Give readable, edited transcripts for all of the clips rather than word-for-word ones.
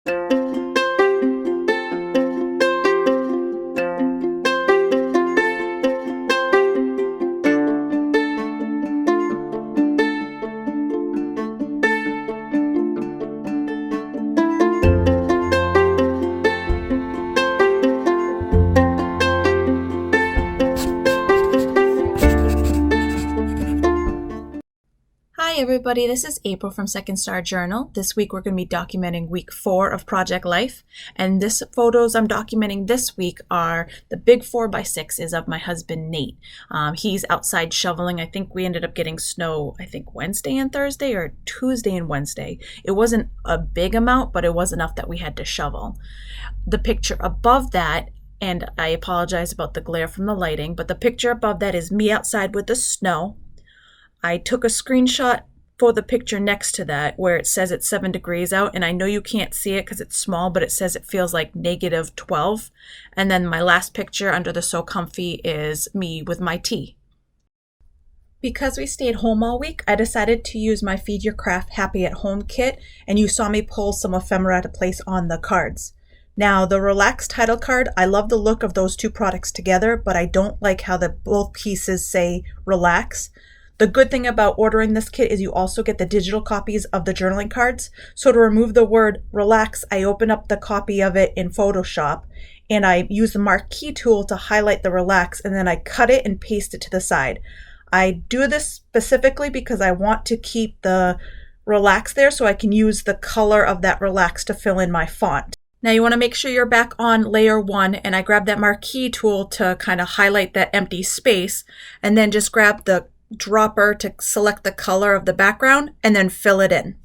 Hi everybody, this is April from Second Star Journal. This week we're going to be documenting week 4 of Project Life, and this photos I'm documenting this week are the big 4x6 is of my husband Nate. He's outside shoveling. I think we ended up getting snow, Wednesday and Thursday or Tuesday and Wednesday. It wasn't a big amount, but it was enough that we had to shovel. The picture above that, and I apologize about the glare from the lighting, but the picture above that is me outside with the snow. I took a screenshot for the picture next to that where it says it's 7 degrees out, and I know you can't see it because it's small, but it says it feels like -12. And then my last picture under the So Comfy is me with my tea. Because we stayed home all week, I decided to use my Feed Your Craft Happy at Home kit, and you saw me pull some ephemera to place on the cards. Now, the Relax title card, I love the look of those two products together, but I don't like how both pieces say Relax. The good thing about ordering this kit is you also get the digital copies of the journaling cards. So to remove the word relax, I open up the copy of it in Photoshop and I use the marquee tool to highlight the relax, and then I cut it and paste it to the side. I do this specifically because I want to keep the relax there so I can use the color of that relax to fill in my font. Now you want to make sure you're back on layer 1, and I grab that marquee tool to kind of highlight that empty space, and then just grab the dropper to select the color of the background and then fill it in.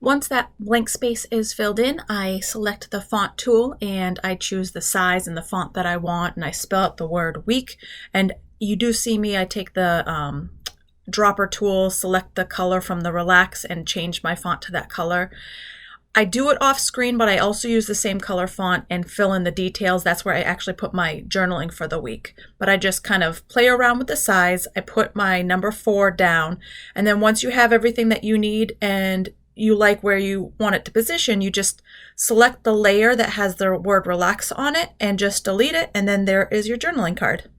Once that blank space is filled in, I select the font tool and I choose the size and the font that I want, and I spell out the word week. And you do see me, I take the dropper tool, select the color from the relax and change my font to that color. I do it off screen, but I also use the same color font and fill in the details. That's where I actually put my journaling for the week. But I just kind of play around with the size. I put my number 4 down. And then once you have everything that you need and you like where you want it to position, you just select the layer that has the word relax on it and just delete it. And then there is your journaling card.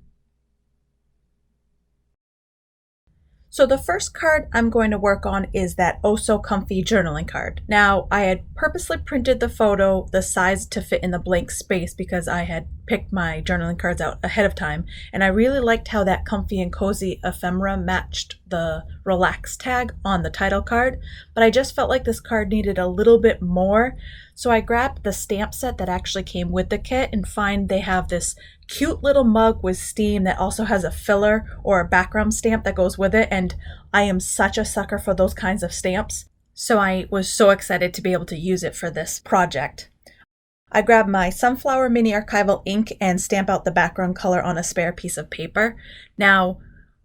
So the first card I'm going to work on is that Oh So Comfy journaling card. Now, I had purposely printed the photo, the size to fit in the blank space because I had picked my journaling cards out ahead of time, and I really liked how that comfy and cozy ephemera matched the relax tag on the title card, but I just felt like this card needed a little bit more, so I grabbed the stamp set that actually came with the kit and find they have this cute little mug with steam that also has a filler or a background stamp that goes with it, and I am such a sucker for those kinds of stamps, so I was so excited to be able to use it for this project. I grabbed my Sunflower Mini Archival ink and stamp out the background color on a spare piece of paper. Now,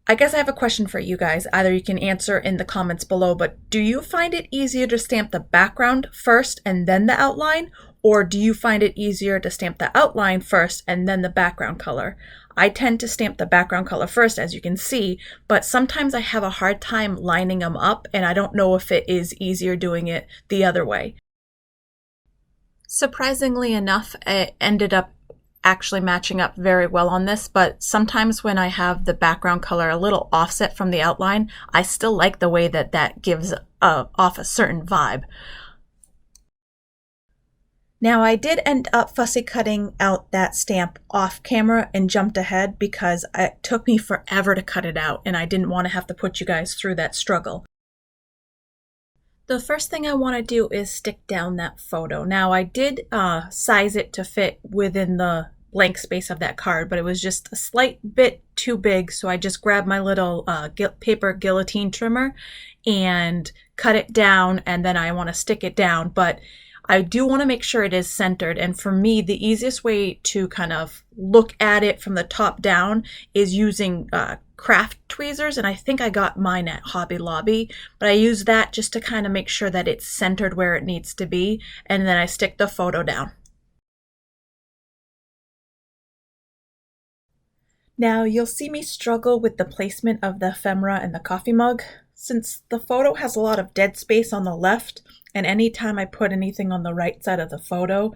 I guess I have a question for you guys. Either you can answer in the comments below, but do you find it easier to stamp the background first and then the outline? Or do you find it easier to stamp the outline first and then the background color? I tend to stamp the background color first, as you can see, but sometimes I have a hard time lining them up, and I don't know if it is easier doing it the other way. Surprisingly enough, it ended up actually matching up very well on this, but sometimes when I have the background color a little offset from the outline, I still like the way that that gives off a certain vibe. Now, I did end up fussy cutting out that stamp off camera and jumped ahead because it took me forever to cut it out, and I didn't want to have to put you guys through that struggle. The first thing I want to do is stick down that photo. Now, I did size it to fit within the blank space of that card, but it was just a slight bit too big, so I just grabbed my little paper guillotine trimmer and cut it down, and then I want to stick it down, but I do want to make sure it is centered, and for me, the easiest way to kind of look at it from the top down is using craft tweezers, and I think I got mine at Hobby Lobby, but I use that just to kind of make sure that it's centered where it needs to be, and then I stick the photo down. Now, you'll see me struggle with the placement of the ephemera and the coffee mug. Since the photo has a lot of dead space on the left, and anytime I put anything on the right side of the photo,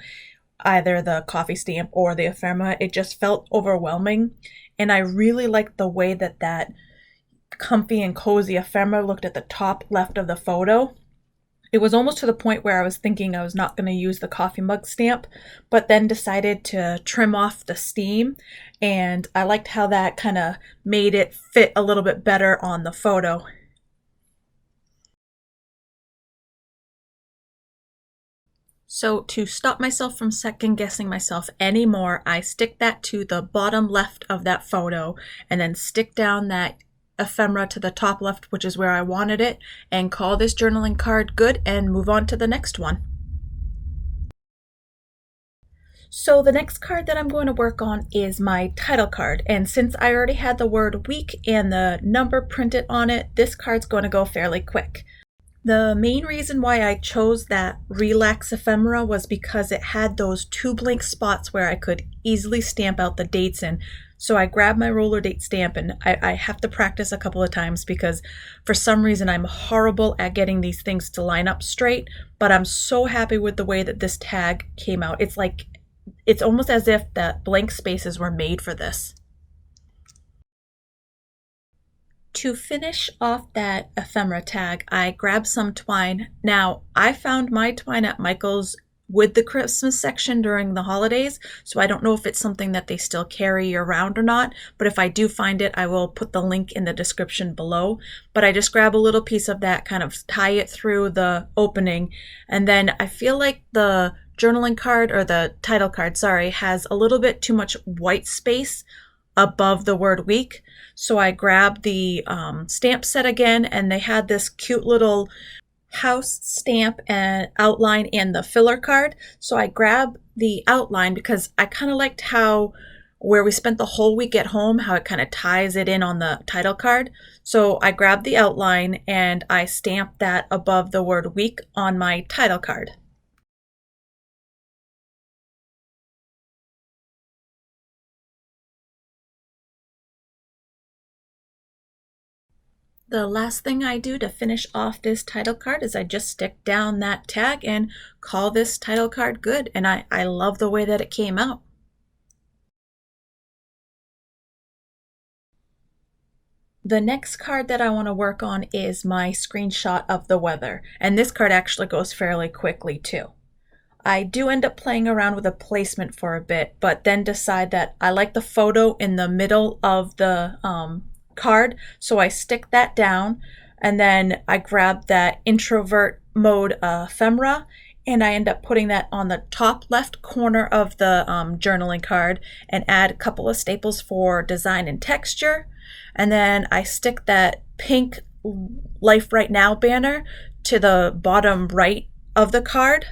either the coffee stamp or the ephemera, it just felt overwhelming. And I really liked the way that that comfy and cozy ephemera looked at the top left of the photo. It was almost to the point where I was thinking I was not going to use the coffee mug stamp, but then decided to trim off the steam, and I liked how that kind of made it fit a little bit better on the photo. So to stop myself from second guessing myself anymore, I stick that to the bottom left of that photo and then stick down that ephemera to the top left, which is where I wanted it, and call this journaling card good and move on to the next one. So the next card that I'm going to work on is my title card, and since I already had the word week and the number printed on it, this card's going to go fairly quick. The main reason why I chose that relax ephemera was because it had those 2 blank spots where I could easily stamp out the dates in. So I grabbed my roller date stamp, and I have to practice a couple of times because for some reason I'm horrible at getting these things to line up straight, but I'm so happy with the way that this tag came out. It's almost as if the blank spaces were made for this. To finish off that ephemera tag, I grabbed some twine. Now, I found my twine at Michael's with the Christmas section during the holidays, so I don't know if it's something that they still carry year-round or not, but if I do find it, I will put the link in the description below. But I just grab a little piece of that, kind of tie it through the opening, and then I feel like the journaling card, or the title card, sorry, has a little bit too much white space above the word week. So I grabbed the stamp set again, and they had this cute little house stamp and outline and the filler card. So I grabbed the outline because I kind of liked how where we spent the whole week at home, how it kind of ties it in on the title card. So I grabbed the outline and I stamped that above the word week on my title card. The last thing I do to finish off this title card is I just stick down that tag and call this title card good, and I love the way that it came out. The next card that I want to work on is my screenshot of the weather, and this card actually goes fairly quickly too. I do end up playing around with a placement for a bit, but then decide that I like the photo in the middle of the card, so I stick that down, and then I grab that introvert mode ephemera, and I end up putting that on the top left corner of the journaling card and add a couple of staples for design and texture, and then I stick that pink Life Right Now banner to the bottom right of the card.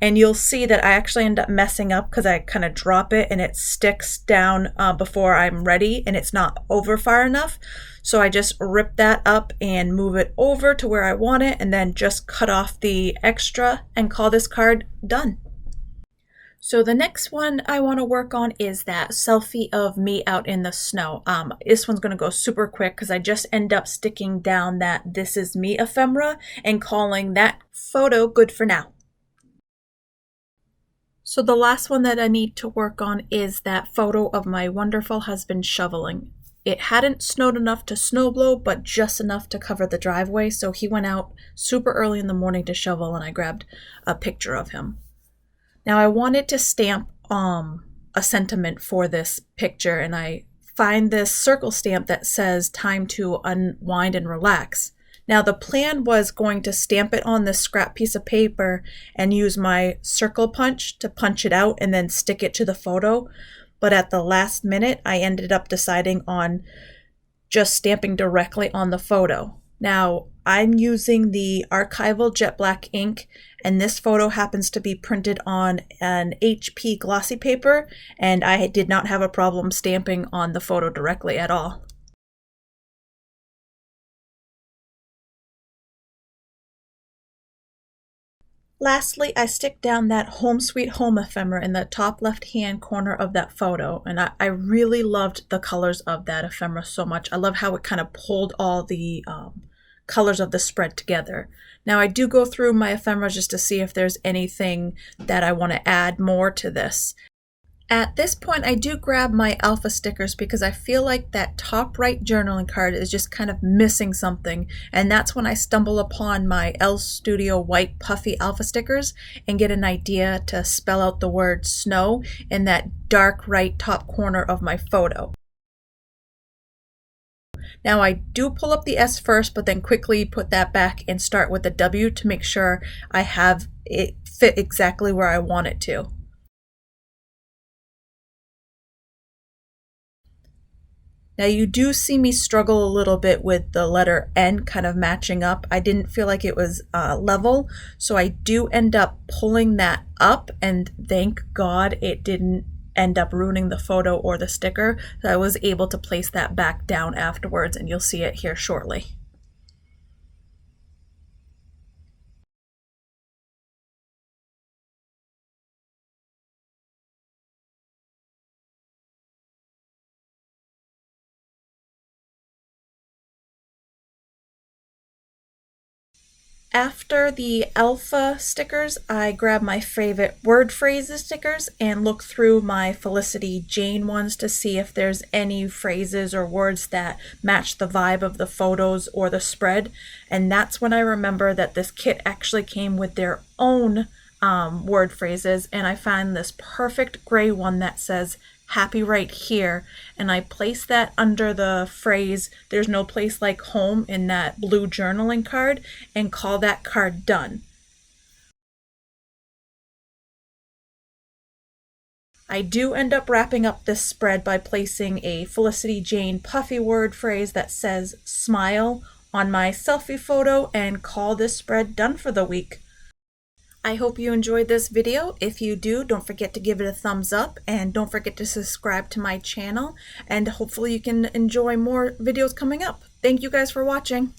And you'll see that I actually end up messing up because I kind of drop it and it sticks down before I'm ready, and it's not over far enough. So I just rip that up and move it over to where I want it, and then just cut off the extra and call this card done. So the next one I want to work on is that selfie of me out in the snow. This one's going to go super quick because I just end up sticking down that "This Is Me" ephemera and calling that photo good for now. So the last one that I need to work on is that photo of my wonderful husband shoveling. It hadn't snowed enough to snowblow, but just enough to cover the driveway, so he went out super early in the morning to shovel, and I grabbed a picture of him. Now I wanted to stamp a sentiment for this picture, and I find this circle stamp that says "Time to unwind and relax." Now the plan was going to stamp it on this scrap piece of paper and use my circle punch to punch it out and then stick it to the photo, but at the last minute I ended up deciding on just stamping directly on the photo. Now I'm using the archival jet black ink, and this photo happens to be printed on an HP glossy paper, and I did not have a problem stamping on the photo directly at all. Lastly, I stick down that Home Sweet Home ephemera in the top left-hand corner of that photo, and I really loved the colors of that ephemera so much. I love how it kind of pulled all the colors of the spread together. Now I do go through my ephemera just to see if there's anything that I want to add more to this. At this point, I do grab my alpha stickers because I feel like that top right journaling card is just kind of missing something, and that's when I stumble upon my L Studio white puffy alpha stickers and get an idea to spell out the word snow in that dark right top corner of my photo. Now I do pull up the S first, but then quickly put that back and start with the W to make sure I have it fit exactly where I want it to. Now you do see me struggle a little bit with the letter N kind of matching up. I didn't feel like it was level, so I do end up pulling that up, and thank God it didn't end up ruining the photo or the sticker. So I was able to place that back down afterwards, and you'll see it here shortly. After the alpha stickers, I grab my favorite word phrases stickers and look through my Felicity Jane ones to see if there's any phrases or words that match the vibe of the photos or the spread. And that's when I remember that this kit actually came with their own word phrases, and I find this perfect gray one that says happy right here, and I place that under the phrase there's no place like home in that blue journaling card and call that card done. I do end up wrapping up this spread by placing a Felicity Jane puffy word phrase that says smile on my selfie photo and call this spread done for the week. I hope you enjoyed this video. If you do, don't forget to give it a thumbs up, and don't forget to subscribe to my channel, and hopefully you can enjoy more videos coming up. Thank you guys for watching.